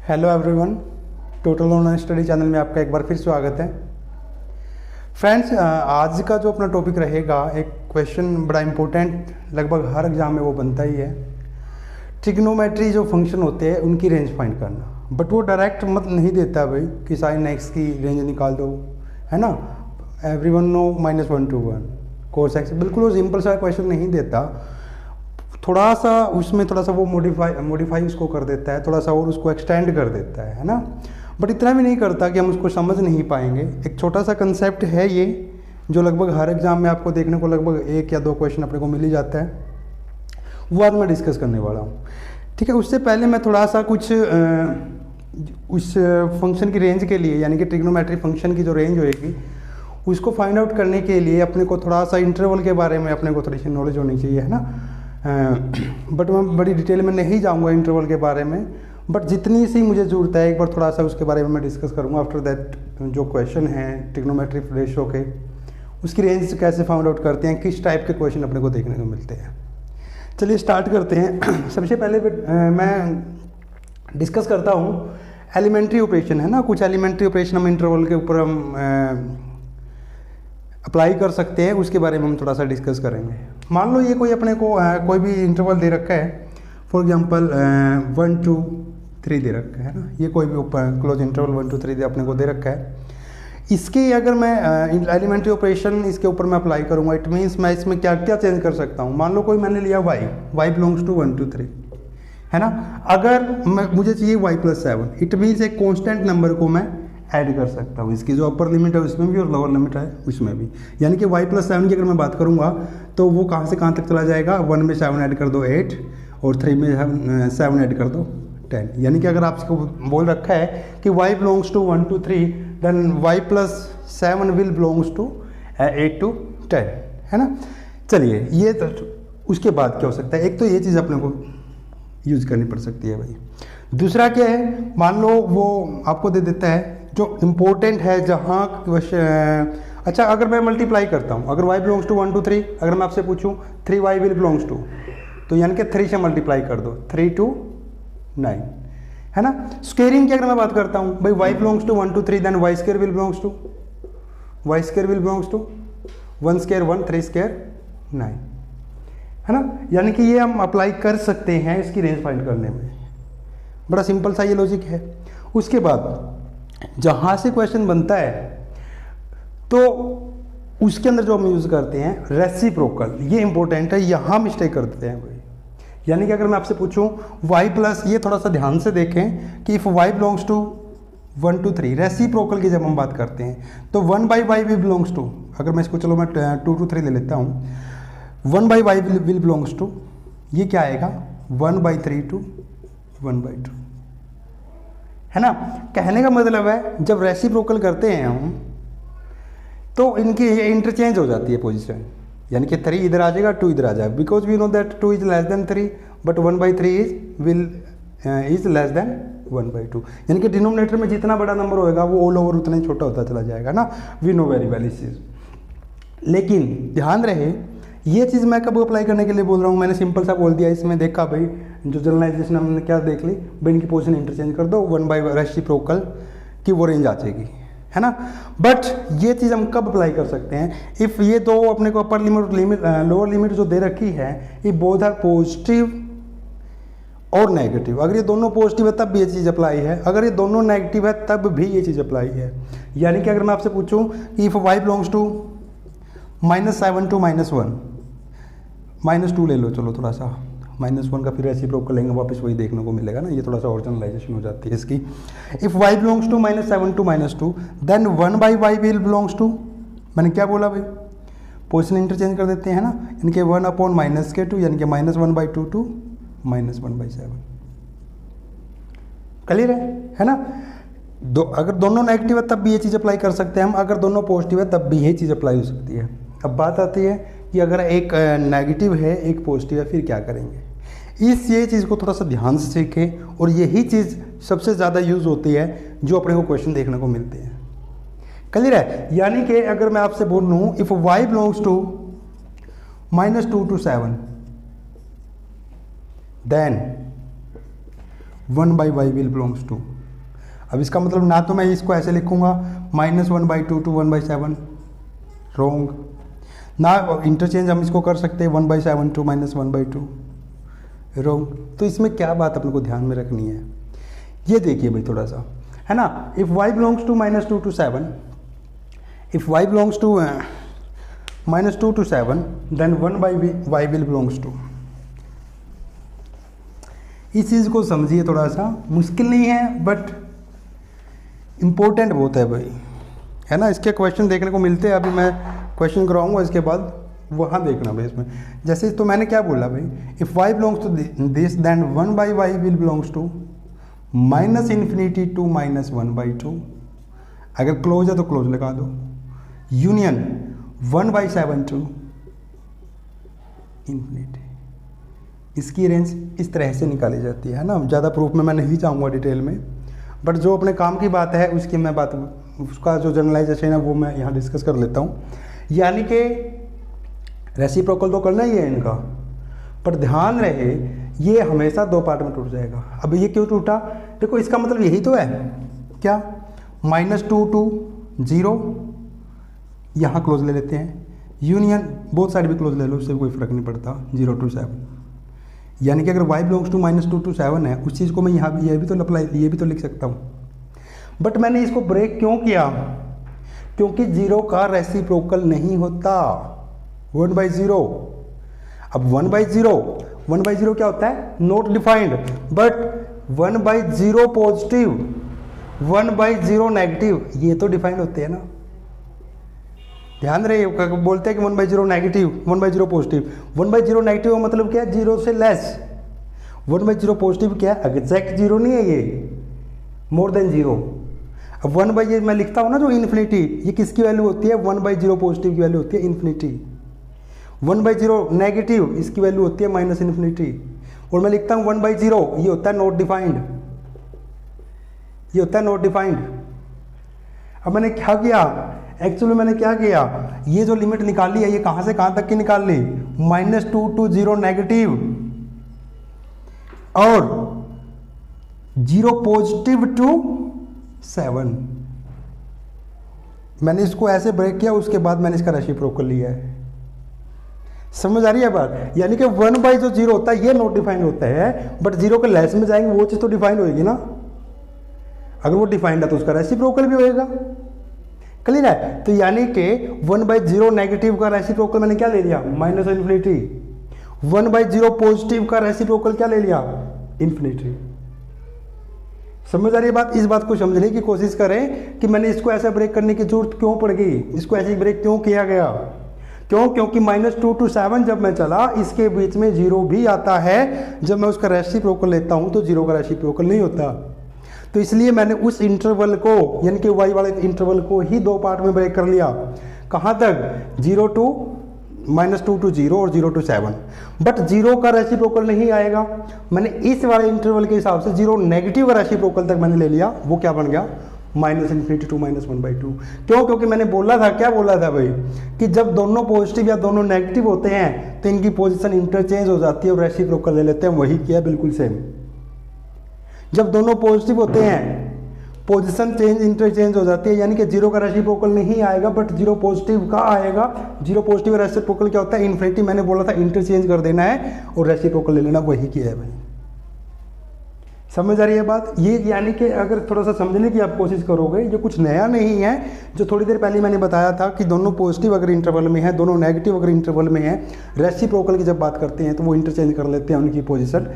Hello everyone, total online study channel में आपका एक बार फिर स्वागत है। फ्रेंड्स, आज का जो अपना टॉपिक रहेगा, एक क्वेश्चन बड़ा इंपॉर्टेंट, लगभग हर एग्जाम में वो बनता ही है। ट्रिग्नोमेट्री जो फंक्शन होते हैं उनकी रेंज फाइंड करना, बट वो डायरेक्ट मत नहीं देता भाई कि साइन एक्स की रेंज निकाल दो, है ना। Everyone know -1 to 1 cos x, बिल्कुल वो सिंपल सा क्वेश्चन नहीं देता। थोड़ा सा उसमें थोड़ा सा वो मॉडिफाई उसको कर देता है, थोड़ा सा और उसको एक्सटेंड कर देता है ना। बट इतना भी नहीं करता कि हम उसको समझ नहीं पाएंगे। एक छोटा सा कंसेप्ट है ये, जो लगभग हर एग्जाम में आपको देखने को लगभग 1 या 2 क्वेश्चन अपने को मिल ही जाता है। वो आज मैं डिस्कस करने वाला हूँ, ठीक है। उससे पहले मैं थोड़ा सा कुछ उस फंक्शन की रेंज के लिए, यानी कि ट्रिग्नोमेट्री फंक्शन की जो रेंज होएगी उसको फाइंड आउट करने के लिए अपने को थोड़ा सा इंटरवल के बारे में अपने को थोड़ी सी नॉलेज होनी चाहिए, है ना। बट मैं बड़ी डिटेल में नहीं जाऊंगा इंटरवल के बारे में, बट जितनी सी मुझे ज़रूरत है एक बार थोड़ा सा उसके बारे में मैं डिस्कस करूंगा। आफ्टर दैट जो क्वेश्चन है ट्रिग्नोमेट्री रेशो के, उसकी रेंज कैसे फाइंड आउट करते हैं, किस टाइप के क्वेश्चन अपने को देखने को मिलते हैं। चलिए स्टार्ट करते हैं। सबसे पहले मैं डिस्कस करता हूँ एलिमेंट्री ऑपरेशन, है ना। कुछ एलिमेंट्री ऑपरेशन हम इंटरवल के ऊपर हम अप्लाई कर सकते हैं, उसके बारे में हम थोड़ा सा डिस्कस करेंगे। मान लो ये कोई अपने को कोई भी इंटरवल दे रखा है, फॉर एग्जांपल 1 2 3 दे रखा है ना। ये कोई भी क्लोज इंटरवल 1 2 3 अपने को दे रखा है। इसके अगर मैं एलिमेंट्री ऑपरेशन इसके ऊपर मैं अप्लाई करूँगा, इट मीन्स मैं इसमें क्या क्या चेंज कर सकता हूँ। मान लो कोई मैंने लिया y बिलोंग्स टू 1 2 3, है ना। अगर मुझे चाहिए y+7, इट मीन्स एक कॉन्स्टेंट नंबर को मैं ऐड कर सकता हूँ। इसकी जो अपर लिमिट है उसमें भी और लोअर लिमिट है उसमें भी, यानी कि y+7 की अगर मैं बात करूँगा तो वो कहाँ से कहाँ तक चला जाएगा। 1 में 7 ऐड कर दो 8, और 3 में 7 ऐड कर दो 10। यानी कि अगर आपको बोल रखा है कि y belongs to 1 2 3, then y+7 will belongs to 8 to 10, है ना। चलिए, ये तो उसके बाद क्या हो सकता है। एक तो ये चीज़ अपने को यूज़ करनी पड़ सकती है भाई। दूसरा क्या है, मान लो वो आपको दे देता है जो इम्पोर्टेंट है, जहाँ अच्छा अगर मैं मल्टीप्लाई करता हूँ, अगर y बिलोंग्स टू 1 2 3, अगर मैं आपसे पूछूँ 3y विल बिलोंग्स टू, तो यानी कि 3 से मल्टीप्लाई कर दो, 3 to 9, है ना। स्क्वेयरिंग की अगर मैं बात करता हूँ भाई, y belongs to 1 2 3, then y square will belongs to 1 square 1, 3 square 9, है ना। यानी कि ये हम अप्लाई कर सकते हैं इसकी रेंज फाइंड करने में। बड़ा सिंपल सा ये लॉजिक है। उसके बाद जहाँ से क्वेश्चन बनता है तो उसके अंदर जो हम यूज़ करते हैं रेसिप्रोकल, ये इंपॉर्टेंट है, यहाँ मिस्टेक कर देते हैं भाई। यानी कि अगर मैं आपसे पूछूं y+, ये थोड़ा सा ध्यान से देखें कि if y belongs to 1 2 3, reciprocal की जब हम बात करते हैं तो 1/y विल बिलोंग्स टू, अगर मैं इसको चलो मैं 2 to 3 ले लेता हूँ, 1/y विल बिलोंग्स टू, ये क्या आएगा 1/3 to 1/2, है ना। कहने का मतलब है जब रेसिप्रोकल करते हैं हम तो इनकी इंटरचेंज हो जाती है पोजीशन, यानी कि 3 इधर आ जाएगा, 2 इधर आ जाएगा, because we know that 2 is less than 3, but 1/3 is less than 1/2। यानी कि डिनोमिनेटर में जितना बड़ा नंबर होएगा वो ऑल ओवर उतना ही छोटा होता चला जाएगा ना। वी नो वेरी वेल इस चीज़। लेकिन ध्यान रहे, ये चीज़ मैं कब अप्लाई करने के लिए बोल रहा हूँ, मैंने सिंपल सा बोल दिया। इसमें देखा भाई, जो जनरलाइजेशन हमने क्या देख ली भाई, इनकी पोजीशन इंटरचेंज कर दो, 1 रेसिप्रोकल की वो रेंज आ जाएगी, है ना। बट ये चीज़ हम कब अप्लाई कर सकते हैं, इफ़ ये दो अपने को अपर लिमिट लोअर लिमिट जो दे रखी है, ये बोथ आर पॉजिटिव और नेगेटिव। अगर ये दोनों पॉजिटिव है तब भी ये चीज़ अप्लाई है, अगर ये दोनों नेगेटिव है तब भी ये चीज़ अप्लाई है। यानी कि अगर मैं आपसे पूछूँ कि if y belongs to -7 to -1, -2 ले लो, चलो थोड़ा सा -1 का फिर रेसिप्रोकल लेंगे, वापस वही देखने को मिलेगा ना। ये थोड़ा सा और जनरलाइजेशन हो जाती है इसकी। If y belongs to -7 to -2, then 1/y will belongs to, मैंने क्या बोला भाई, पोजिशन इंटरचेंज कर देते हैं ना। इनके 1/-2, यानी कि -1/2 to -1/7। क्लियर है ना। अगर दोनों नेगेटिव है तब भी ये चीज़ अप्लाई कर सकते हैं हम, अगर दोनों पॉजिटिव है तब भी ये चीज़ अप्लाई हो सकती है। अब बात आती है कि अगर एक नेगेटिव है एक पॉजिटिव है, फिर क्या करेंगे। ये चीज़ को थोड़ा सा ध्यान से सीखें, और यही चीज़ सबसे ज़्यादा यूज़ होती है जो अपने को क्वेश्चन देखने को मिलते हैं। क्लियर है। यानी कि अगर मैं आपसे बोल लूँ if y belongs to -2 to 7, then 1/y will belongs to अब इसका मतलब ना तो मैं इसको ऐसे लिखूंगा -1/2 to 1/7, रॉन्ग। ना इंटरचेंज हम इसको कर सकते हैं 1/7 to -1/2, रॉन्ग। तो इसमें क्या बात अपने को ध्यान में रखनी है, ये देखिए भाई थोड़ा सा, है ना। If y belongs to -2 to 7, if y belongs to -2 to 7, then 1/y will belongs to. इस चीज़ को समझिए, थोड़ा सा मुश्किल नहीं है बट इम्पोर्टेंट बहुत है भाई, है ना। इसके क्वेश्चन देखने को मिलते हैं, अभी मैं क्वेश्चन कराऊंगा इसके बाद, वहाँ देखना भाई इसमें। जैसे तो मैंने क्या बोला भाई, if y belongs to this then 1/y will belongs to -∞ to -1/2। अगर क्लोज है तो क्लोज लगा दो, यूनियन 1/7 to ∞। इसकी रेंज इस तरह से निकाली जाती है ना। ज़्यादा प्रूफ में मैं नहीं जाऊँगा डिटेल में, बट जो अपने काम की बात है उसकी मैं बात, उसका जो जनरलाइजेशन है वो मैं यहाँ डिस्कस कर लेता हूँ। यानी कि रेसिप्रोकल तो करना ही है इनका, पर ध्यान रहे ये हमेशा दो पार्ट में टूट जाएगा। अब ये क्यों टूटा, देखो इसका मतलब यही तो है, क्या -2 to 0, यहाँ क्लोज ले लेते हैं, यूनियन बोथ साइड भी क्लोज ले लो, उससे कोई फर्क नहीं पड़ता, 0 to 7। यानी कि अगर y बिलोंग्स टू -2 to 7 है, उस चीज़ को मैं यहाँ भी ये भी तो लिख सकता हूँ। बट मैंने इसको ब्रेक क्यों किया, क्योंकि 0 का रेसिप्रोकल नहीं होता 1/0। अब 1/0 क्या होता है, not defined, but 1/0 positive, 1/0 negative, ये तो डिफाइंड होते हैं ना। ध्यान रहे, बोलते हैं कि 1/0 नेगेटिव, 1/0 पॉजिटिव। 1/0 नेगेटिव का मतलब क्या है, 0 से लेस। 1/0 पॉजिटिव क्या है, एग्जैक्ट 0 नहीं है ये, मोर देन 0। अब 1/0 मैं लिखता हूँ ना जो इन्फिनिटी, ये किसकी वैल्यू होती है, 1/0 पॉजिटिव की वैल्यू होती है इन्फिनिटी। 1/0 नेगेटिव, इसकी वैल्यू होती है -∞। और मैं लिखता हूँ 1/0, ये होता है नॉट डिफाइंड, ये होता है नॉट डिफाइंड। अब मैंने क्या किया, एक्चुअली मैंने क्या किया, ये जो लिमिट निकाली है ये कहाँ से कहाँ तक की निकाल ली, -2 to 0 नेगेटिव और 0 पॉजिटिव टू 7। मैंने इसको ऐसे ब्रेक किया, उसके बाद मैंने इसका रेसिप्रोकल लिया है। समझ आ रही है बात, यानी कि 1/0 होता है ये नॉट डिफाइंड होता है, बट 0 के लेस में जाएंगे वो चीज़ तो डिफाइंड होगी ना। अगर वो डिफाइंड है तो उसका रेसिप्रोकल भी होएगा, क्लियर है। तो यानी कि 1/0 नेगेटिव का रेसिप्रोकल मैंने क्या ले लिया, -∞। 1/0 पॉजिटिव का रेसिप्रोकल क्या ले लिया, इन्फिनिटी। समझ आ रही है बात, इस बात को समझने की कोशिश करें कि मैंने इसको ऐसा ब्रेक करने की जरूरत क्यों पड़ गई, इसको ऐसे ब्रेक क्यों किया गया, क्यों, क्योंकि -2 to 7 जब मैं चला, इसके बीच में 0 भी आता है। जब मैं उसका रेसिप्रोकल लेता हूं तो 0 का रेसिप्रोकल नहीं होता। तो इसलिए मैंने उस इंटरवल को, यानी कि y वाले इंटरवल को ही दो पार्ट में ब्रेक कर लिया। कहाँ तक, -2 to 0 और 0 to 7। बट 0 का रेसिप्रोकल नहीं आएगा, मैंने इस वाले इंटरवल के हिसाब से 0 नेगेटिव का रेसिप्रोकल तक मैंने ले लिया। वो क्या बन गया, -∞ to -1/2। क्यों, क्योंकि मैंने बोला था, क्या बोला था भाई, कि जब दोनों पॉजिटिव या दोनों नेगेटिव होते हैं तो इनकी पोजीशन इंटरचेंज हो जाती है और रेसिप्रोकल ले लेते हैं। वही किया बिल्कुल सेम। जब दोनों पॉजिटिव होते हैं पोजीशन चेंज इंटरचेंज हो जाती है, यानी कि 0 का रेसिप्रोकल नहीं आएगा बट 0 पॉजिटिव का आएगा। 0 पॉजिटिव रेसिप्रोकल क्या होता है, इन्फिनिटी। मैंने बोला था इंटरचेंज कर देना है और रेसिप्रोकल ले लेना, वही किया है भाई। समझ आ रही है बात, ये यानी कि अगर थोड़ा सा समझने की आप कोशिश करोगे, ये कुछ नया नहीं है। जो थोड़ी देर पहले मैंने बताया था कि दोनों पॉजिटिव अगर इंटरवल में है, दोनों नेगेटिव अगर इंटरवल में है, रेसिप्रोकल की जब बात करते हैं तो वो इंटरचेंज कर लेते हैं उनकी पोजीशन,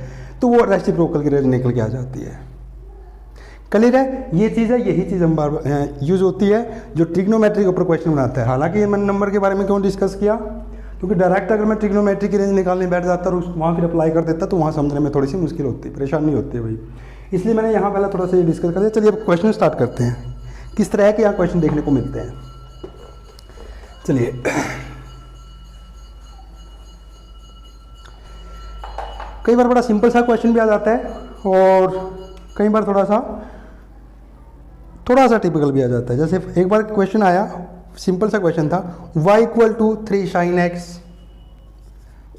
तो वो रेसिप्रोकल की रेंज निकल के आ जाती है। क्लियर है, ये चीज़ है, यही चीज़ हम बार यूज होती है जो ट्रिग्नोमेट्री के ऊपर क्वेश्चन बनाता है। हालांकि ये मैंने नंबर के बारे में क्यों डिस्कस किया, क्योंकि डायरेक्ट अगर मैं ट्रिग्नोमेट्री की रेंज निकालने बैठ जाता और वहाँ फिर अप्लाई कर देता तो वहाँ समझने में थोड़ी सी मुश्किल होती, परेशानी होती है भाई। इसलिए मैंने यहाँ पहले थोड़ा सा ये डिस्कस कर दिया। चलिए अब क्वेश्चन स्टार्ट करते हैं, किस तरह के यहाँ क्वेश्चन देखने को मिलते हैं। चलिए कई बार बड़ा सिंपल सा क्वेश्चन भी आ जाता है और कई बार थोड़ा सा टिपिकल भी आ जाता है। जैसे एक बार क्वेश्चन आया, सिंपल सा क्वेश्चन था, y = 3 sin x,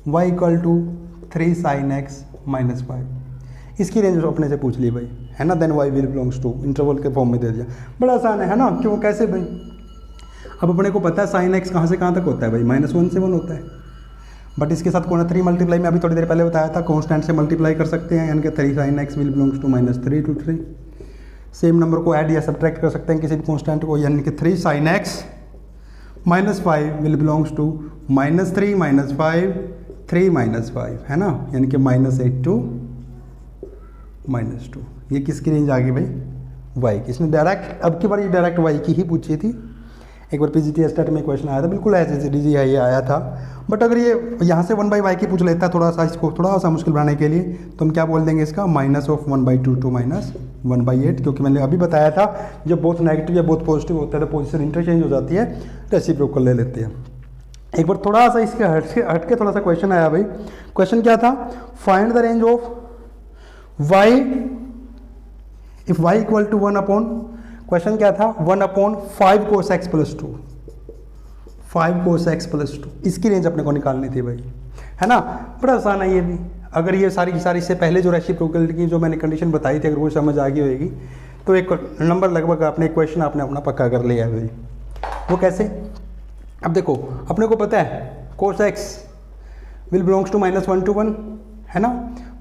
y = 3 sin x - 5। इसकी रेंज अपने से पूछ ली भाई, है ना, then y will belongs to, interval के फॉर्म में दे दिया, बड़ा आसान है ना। क्यों, कैसे भाई, अब अपने को पता है साइन एक्स कहाँ से कहाँ तक होता है भाई, -1 से 1 होता है, बट इसके साथ कौन 3 मल्टीप्लाई में अभी थोड़ी देर पहले बताया था, कॉन्स्टेंट से मल्टीप्लाई कर सकते हैं, यानी कि 3 sin x will belongs to -3 to 3। Same number को ऐड या सब्ट्रैक्ट कर सकते हैं किसी भी कॉन्स्टेंट को, यानी कि 3 sin x -5 will belongs to -3 -5 3 -5, है ना, यानी कि -8 to -2। ये किसकी रेंज आ गई भाई, y की। इसने डायरेक्ट, अब की बार ये डायरेक्ट y की ही पूछी थी। एक बार पीजीटी स्टेट में क्वेश्चन आया था, बिल्कुल ऐसे डीजी है ये आया था, बट अगर ये यहाँ से 1/y की पूछ लेता है थोड़ा सा, इसको थोड़ा सा मुश्किल बनाने के लिए, तो हम क्या बोल देंगे इसका, -1/2 to -1/8, क्योंकि मैंने अभी बताया था जब बहुत नेगेटिव या बहुत पॉजिटिव होता है तो पोजीशन इंटरचेंज हो जाती है, रेसिप्रोकल ले लेते हैं। एक बार थोड़ा सा इसके हट के थोड़ा सा क्वेश्चन आया भाई। क्वेश्चन क्या था, find the range of y if y equal to 1 question क्या था, 1/5 cos x + 2, 5 cos x + 2, इसकी रेंज अपने को निकालनी थी भाई, है ना। बड़ा आसान है ये भी। अगर ये सारी की सारी से पहले जो रेसिप्रोकल की जो मैंने कंडीशन बताई थी, अगर वो समझ आ गई होगी तो एक नंबर लगभग आपने एक क्वेश्चन आपने अपना पक्का कर लिया है भाई। वो कैसे, अब देखो अपने को पता है cos x will belongs to -1 to 1, है ना,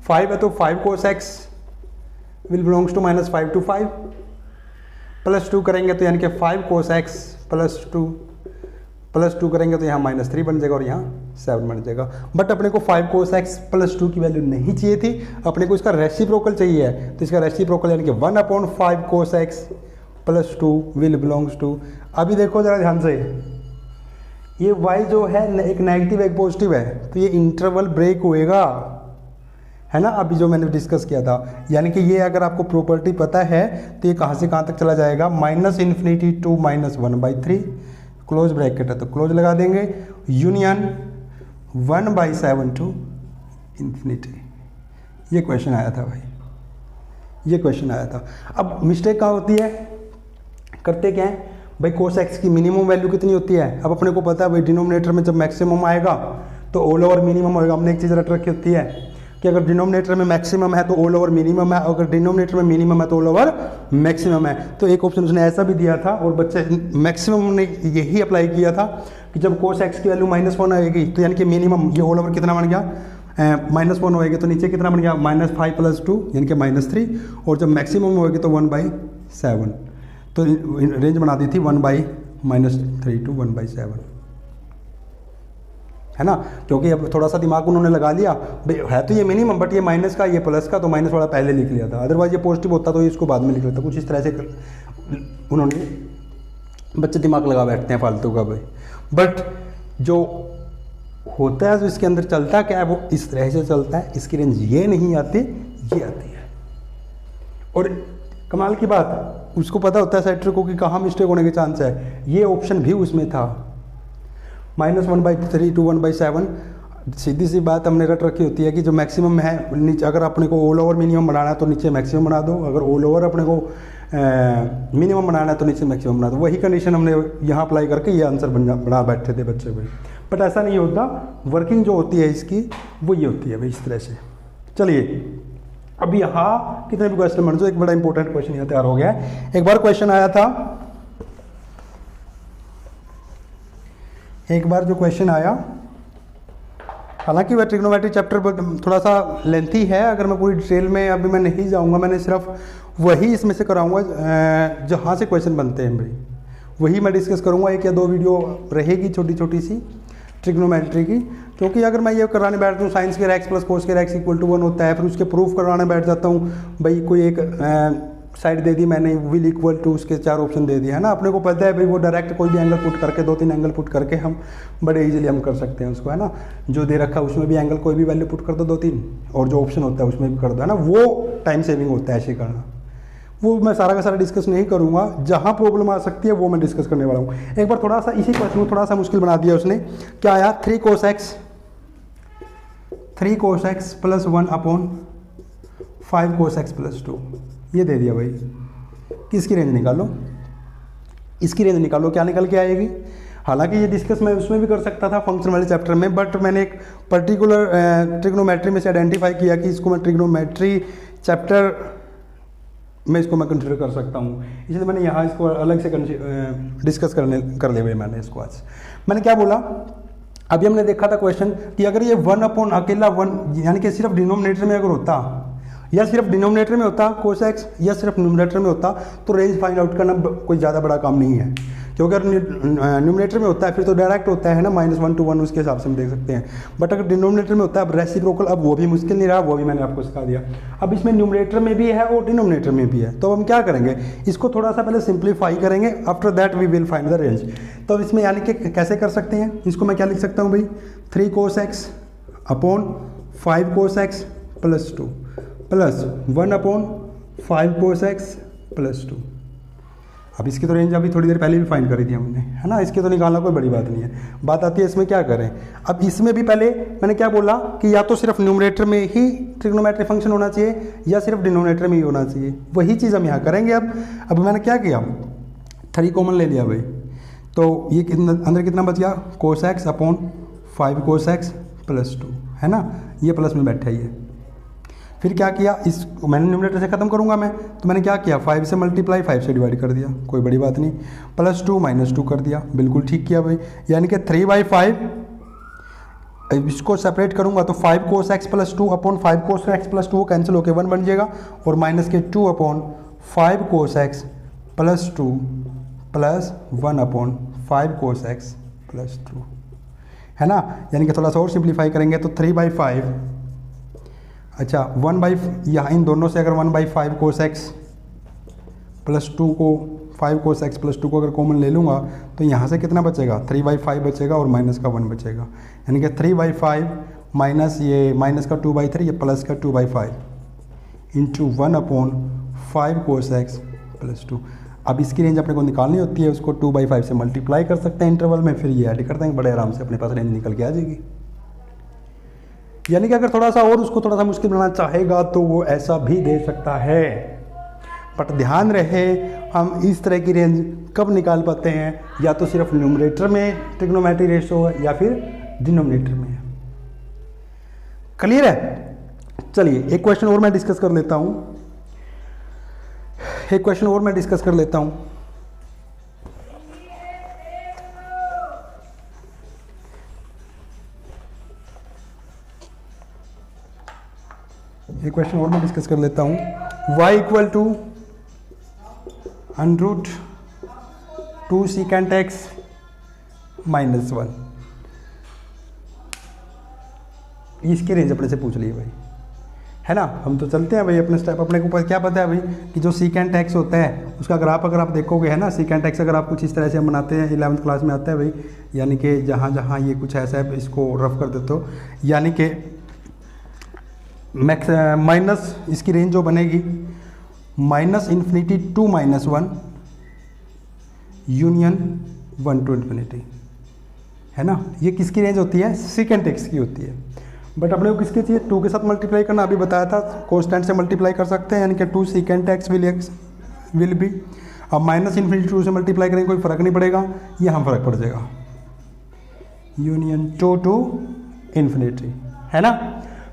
5 है तो 5 cos x will belongs to -5 to 5, +2 करेंगे तो यानी कि 5 cos x +2 करेंगे तो यहाँ -3 बन जाएगा और यहाँ 7 बन जाएगा। बट अपने को 5 cos x +2 की वैल्यू नहीं चाहिए थी, अपने को इसका रेसिप्रोकल चाहिए है, तो इसका रेसिप्रोकल यानी कि 1/5 cos x +2 will belongs to, अभी देखो जरा ध्यान से, ये y जो है एक नेगेटिव एक पॉजिटिव है, तो ये इंटरवल ब्रेक होएगा, है ना, अभी जो मैंने डिस्कस किया था। यानी कि ये अगर आपको प्रॉपर्टी पता है तो ये कहाँ से कहाँ तक चला जाएगा, -∞ to -1/3, क्लोज ब्रैकेट है तो क्लोज लगा देंगे, यूनियन 1/7 to ∞। ये क्वेश्चन आया था भाई, ये क्वेश्चन आया था। अब मिस्टेक कहाँ होती है, करते क्या है भाई, cos x की मिनिमम वैल्यू कितनी होती है, अब अपने को पता है भाई डिनोमिनेटर में जब मैक्सिमम आएगा तो ऑल ओवर मिनिमम होएगा। हमने एक चीज़ रट रखी होती है कि अगर डिनोमिनेटर में मैक्सिमम है तो ऑल ओवर मिनिमम है, अगर डिनोमिनेटर में मिनिमम है तो ऑल ओवर मैक्सिमम है। तो एक ऑप्शन उसने ऐसा भी दिया था और बच्चे मैक्सिमम ने यही अप्लाई किया था कि जब cos x की वैल्यू -1 आएगी तो यानी कि मिनिमम ये ऑल ओवर कितना बन गया, -1 होएगी तो नीचे कितना बन गया, -5 + 2 यानी कि -3, और जब मैक्सिमम होएगी तो 1/7, तो रेंज बना दी थी 1/-3 to 1/7, है ना। क्योंकि अब थोड़ा सा दिमाग उन्होंने लगा लिया भाई, है तो ये मिनिमम बट ये माइनस का ये प्लस का, तो माइनस वाला पहले लिख लिया था, अदरवाइज ये पॉजिटिव होता तो इसको बाद में लिख लेता, कुछ इस तरह से उन्होंने, बच्चे दिमाग लगा बैठते हैं फालतू का भाई। बट जो होता है जो इसके अंदर चलता क्या है वो इस तरह से चलता है, इसकी रेंज ये नहीं आती, ये आती है। और कमाल की बात, उसको पता होता है सेटर को कि कहाँ मिस्टेक होने के चांस है, ये ऑप्शन भी उसमें था, -1/3 to 1/7। सीधी सी बात हमने रट रखी होती है कि जो मैक्सिमम है नीचे, अगर अपने को ऑल ओवर मिनिमम बनाना है तो नीचे मैक्सिमम बना दो, अगर ऑल ओवर अपने को मिनिमम बनाना है तो नीचे मैक्सिमम बना दो। वही कंडीशन हमने यहाँ अप्लाई करके ये आंसर बना बैठे थे बच्चे भाई, बट ऐसा नहीं होता, वर्किंग जो होती है इसकी वो ये होती है भाई इस तरह से। चलिए अब यहाँ कितने भी क्वेश्चन बन जाओ, एक बड़ा इंपॉर्टेंट क्वेश्चन यहाँ तैयार हो गया है। एक बार क्वेश्चन आया था, एक बार जो क्वेश्चन आया, हालांकि वह ट्रिग्नोमेट्री चैप्टर थोड़ा सा लेंथी है, अगर मैं पूरी डिटेल में अभी मैं नहीं जाऊंगा, मैंने सिर्फ वही इसमें से कराऊंगा जहाँ से क्वेश्चन बनते हैं भाई, वही मैं डिस्कस करूंगा। 1 या 2 वीडियो रहेगी छोटी छोटी सी ट्रिग्नोमेट्री की, क्योंकि अगर मैं ये कराने बैठता हूँ साइंस के x + cos के x = 1 होता है, फिर उसके प्रूफ कराने बैठ जाता हूँ भाई, कोई एक साइड दे दी मैंने, विल इक्वल टू उसके 4 ऑप्शन दे दिए, है ना। अपने को पता है भाई वो डायरेक्ट कोई भी एंगल पुट करके 2-3 एंगल पुट करके हम बड़े इजीली हम कर सकते हैं उसको, है ना। जो दे रखा है उसमें भी एंगल कोई भी वैल्यू पुट कर दो 2-3, और जो ऑप्शन होता है उसमें भी कर दो, है ना। वो टाइम सेविंग होता है ऐसे करना, वो मैं सारा का सारा डिस्कस नहीं करूँगा, जहाँ प्रॉब्लम आ सकती है वो मैं डिस्कस करने वाला हूँ। एक बार थोड़ा सा इसी क्वेश्चन को थोड़ा सा मुश्किल बना दिया उसने, क्या आया, 3 cos x + 1/5 cos x + 2, ये दे दिया भाई। किसकी रेंज निकालो, इसकी रेंज निकालो, क्या निकल के आएगी। हालांकि ये डिस्कस मैं उसमें भी कर सकता था फंक्शन वाले चैप्टर में, बट मैंने एक पर्टिकुलर ट्रिग्नोमेट्री में से आइडेंटिफाई किया कि इसको मैं ट्रिग्नोमेट्री चैप्टर में इसको मैं कंसिडर कर सकता हूँ, इसलिए मैंने यहाँ इसको अलग से डिस्कस कर लिया मैंने इसको। आज मैंने क्या बोला, अभी हमने देखा था क्वेश्चन कि अगर ये 1 अकेला 1 यानी कि सिर्फ डिनोमिनेटर में अगर होता या सिर्फ डिनोमिनेटर में होता cos x या सिर्फ न्यूमरेटर में होता तो रेंज फाइंड आउट करना कोई ज़्यादा बड़ा काम नहीं है, क्योंकि अगर न्यूमरेटर में होता है फिर तो डायरेक्ट होता है ना, -1 to 1 उसके हिसाब से हम देख सकते हैं। बट अगर डिनोमिनेटर में होता है, अब रेसिप्रोकल, अब वो भी मुश्किल नहीं रहा, वो भी मैंने आपको सिखा दिया। अब इसमें न्यूमरेटर में भी है और डिनोमिनेटर में भी है, तो हम क्या करेंगे, इसको थोड़ा सा पहले सिंप्लीफाई करेंगे, after that we will find the range. तो इसमें यानी कि कैसे कर सकते हैं, इसको मैं क्या लिख सकता हूँ भाई, 3 cos x upon 5 cos x plus 2 plus 1 upon 5 cos x plus 2। अब इसकी तो रेंज अभी थोड़ी देर पहले भी फाइंड करी थी हमने, है ना, इसके तो निकालना कोई बड़ी बात नहीं है। बात आती है इसमें क्या करें। अब इसमें भी पहले मैंने क्या बोला कि या तो सिर्फ न्यूमरेटर में ही ट्रिग्नोमेट्रिक फंक्शन होना चाहिए या सिर्फ डिनोमिनेटर में ही होना चाहिए, वही चीज़ हम यहाँ करेंगे। अब मैंने क्या किया, 3 कॉमन ले लिया भाई, तो ये अंदर कितना बच गया, cos x upon 5 cos x plus 2, है ना, ये प्लस में बैठा ही है। फिर क्या किया, इस मैंने न्यूमरेटर से खत्म करूंगा मैं, तो मैंने क्या किया, 5 से मल्टीप्लाई 5 से डिवाइड कर दिया, कोई बड़ी बात नहीं, प्लस 2 माइनस 2 कर दिया, बिल्कुल ठीक किया भाई। यानी कि 3/5, इसको सेपरेट करूंगा तो 5 cos x plus 2 upon 5 cos x plus 2 cancel होकर 1 बन जाएगा, और माइनस के 2 upon 5 cos x plus 2 plus 1 upon 5 cos x plus 2, है ना। यानी कि थोड़ा सा और सिंप्लीफाई करेंगे तो 3/5, अच्छा 1/, यहाँ इन दोनों से अगर 1/5 cos x प्लस 2 को 5 cos x प्लस 2 को अगर कॉमन ले लूँगा तो यहाँ से कितना बचेगा, 3/5 बचेगा और माइनस का 1 बचेगा, यानी कि 3/5 माइनस ये माइनस का 2/3, ये प्लस का 2/5 into 1 upon 5 cos x plus 2। अब इसकी रेंज अपने को निकालनी होती है, उसको 2/5 से मल्टीप्लाई कर सकते हैं इंटरवल में, फिर ये ऐड कर देंगे, बड़े आराम से अपने पास रेंज निकल के आ जाएगी। यानी कि अगर थोड़ा सा और उसको थोड़ा सा मुश्किल बनाना चाहेगा तो वो ऐसा भी दे सकता है, बट ध्यान रहे हम इस तरह की रेंज कब निकाल पाते हैं, या तो सिर्फ न्यूमरेटर में ट्रिग्नोमेट्रिक रेशियो है या फिर डिनोमिनेटर में है। क्लियर है। चलिए एक क्वेश्चन और मैं डिस्कस कर लेता हूं, एक क्वेश्चन और मैं डिस्कस कर लेता हूं। एक क्वेश्चन और मैं डिस्कस कर लेता हूँ, y equal to √2 secant x minus 1, इसकी रेंज अपने से पूछ ली भाई, है ना। हम तो चलते हैं भाई अपने स्टेप, अपने को ऊपर क्या पता है भाई कि जो secant x होता है उसका ग्राफ अगर आप देखोगे, है ना, secant x अगर आप कुछ इस तरह से हम बनाते हैं, 11th क्लास में आता है भाई, यानी कि जहाँ जहाँ ये कुछ ऐसा है इसको रफ कर देते हो, यानी कि मैक्स माइनस इसकी रेंज जो बनेगी -∞ to -1 यूनियन 1 to ∞, है ना। ये किसकी रेंज होती है, secant x की होती है। बट अपने को किसकी चाहिए, 2 के साथ मल्टीप्लाई करना, अभी बताया था कांस्टेंट से मल्टीप्लाई कर सकते हैं, यानी कि 2 secant x विल बी। अब -∞ 2 से मल्टीप्लाई करेंगे कोई फ़र्क नहीं पड़ेगा, यहाँ फ़र्क पड़ जाएगा, यूनियन 2 to ∞, है ना।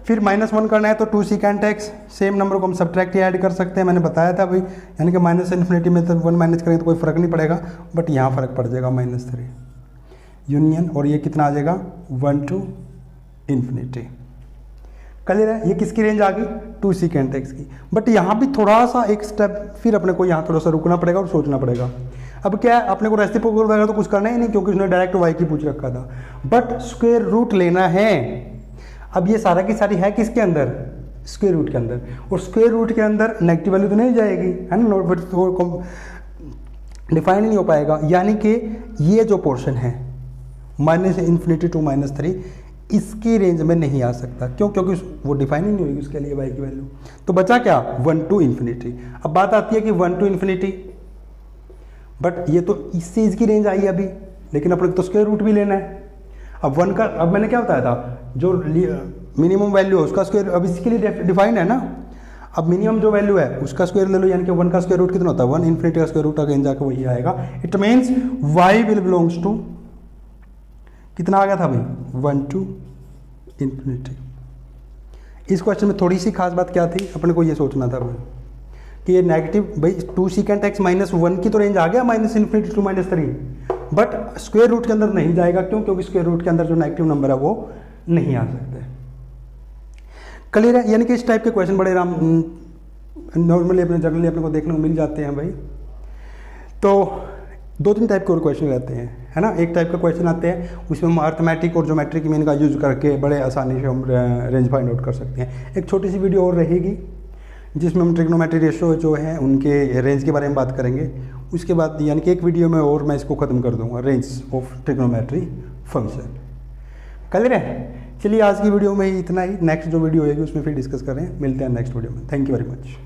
फिर -1 करना है तो 2 secant x, सेम नंबर को हम सब्ट्रैक्ट ऐड कर सकते हैं, मैंने बताया था भाई, यानी कि -∞ में तो 1 माइनस करेंगे तो कोई फ़र्क नहीं पड़ेगा, बट यहाँ फ़र्क पड़ जाएगा -3 यूनियन, और ये कितना आ जाएगा 1 to ∞। क्लियर है। ये किसकी रेंज आ गई, 2 secant x की। बट यहाँ भी थोड़ा सा एक स्टेप फिर अपने को यहाँ थोड़ा सा रुकना पड़ेगा और सोचना पड़ेगा। अब क्या है, अपने को रेसिप्रोकल वगैरह तो कुछ करना ही नहीं, क्योंकि उसने डायरेक्ट y की पूछ रखा था, बट स्क्वायर रूट लेना है। अब ये सारा की सारी है किसके अंदर, स्क्वायर रूट के अंदर, और स्क्वायर रूट के अंदर नेगेटिव वैल्यू तो नहीं जाएगी, है ना, नोट तो डिफाइन नहीं हो पाएगा। यानी कि ये जो पोर्शन है -∞ to -3 इसकी रेंज में नहीं आ सकता, क्यों, क्योंकि वो डिफाइन ही नहीं होगी उसके लिए y की वैल्यू। तो बचा क्या, 1 to ∞। अब बात आती है कि 1 to ∞, बट ये तो इस चीज़ की रेंज आई अभी, लेकिन अपने तो स्क्वायर रूट भी लेना है। अब 1 का, अब मैंने क्या बताया था, जो मिनिमम वैल्यू है उसका स्क्वायर, अब इसके लिए डिफाइन है ना। अब मिनिमम जो वैल्यू है उसका स्क्वायर ले लो, यानी कि 1 का स्क्वायर रूट कितना होता है, 1 ∞ का स्क्वायर रूट अगेन जाकर वही आएगा। It means y will belongs to कितना आ गया था भाई, 1 to ∞। इस क्वेश्चन में थोड़ी सी खास बात क्या थी, अपने को ये सोचना था कि ये नेगेटिव भाई 2 सेकेंड एक्स -1 की तो रेंज आ गया -∞ टू -3, बट स्क्वायर रूट के अंदर नहीं जाएगा। क्यों? क्योंकि स्क्वायर रूट के अंदर जो नेगेटिव नंबर है वो नहीं आ सकते। क्लियर है? यानी कि इस टाइप के क्वेश्चन बड़े नॉर्मली अपने जनरली अपने को देखने को मिल जाते हैं भाई। तो 2-3 टाइप के और क्वेश्चन रहते हैं, है ना। एक टाइप का क्वेश्चन आते हैं उसमें हम अर्थमेटिक और ज्योमेट्रिक मीन का यूज करके बड़े आसानी से हम रेंज फाइंड आउट कर सकते हैं। एक छोटी सी वीडियो और रहेगी जिसमें हम ट्रिग्नोमेट्री रेशो जो है उनके रेंज के बारे में बात करेंगे। उसके बाद यानी कि एक वीडियो में और मैं इसको ख़त्म कर दूंगा, range of trigonometry function. Clear है? चलिए आज की वीडियो में ही इतना ही। नेक्स्ट जो वीडियो होगी उसमें फिर डिस्कस करें। मिलते हैं नेक्स्ट वीडियो में। Thank you very much.